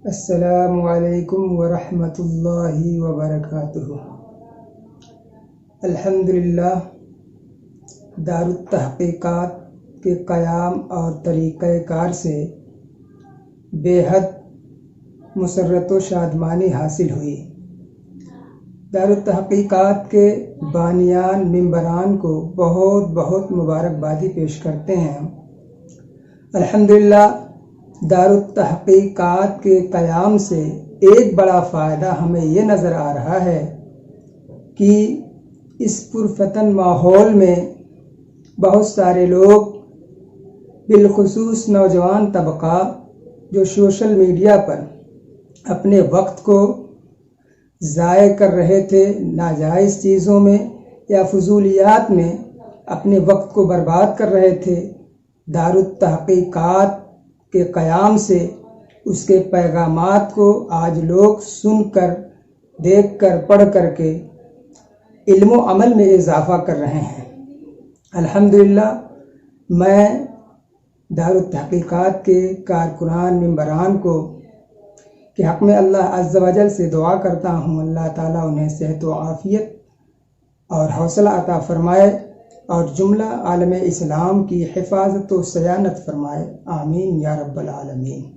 अस्सलामु अलैकुम वरहमतुल्लाहि वबरकातुहू। अल्हम्दुलिल्लाह, दारुत तहक़ीक़ात के क़याम और तरीक़ाकार से बेहद मुसर्रत व शादमानी हासिल हुई। दारुत तहक़ीक़ात के बानियान मिंबरान को बहुत बहुत मुबारकबादी पेश करते हैं। अल्हम्दुलिल्लाह, दारुत तहक़ीक़ात के क़याम से एक बड़ा फ़ायदा हमें ये नज़र आ रहा है कि इस पुरफ़तन माहौल में बहुत सारे लोग, बिलख़ुसूस नौजवान तबक़ा, जो सोशल मीडिया पर अपने वक्त को ज़ाय कर रहे थे, नाजायज़ चीज़ों में या फ़ुज़ूलियात में अपने वक्त को बर्बाद कर रहे थे, दारुत तहक़ीक़ात के क़याम से उसके पैगामात को आज लोग सुनकर, देखकर, पढ़ कर के इल्म व अमल में इजाफ़ा कर रहे हैं। अल्हम्दुलिल्लाह, मैं दारुत तहक़ीक़ात के कारकुनान मिंबरान को के हक़ में अल्लाह अज़्ज़ व जल से दुआ करता हूँ, अल्लाह ताला उन्हें सेहत व आफ़ियत और हौसला अता फ़रमाए और जुमला आलम इस्लाम की हिफाज़त व सयानत फ़रमाए। आमीन या रब्बल आलमीन।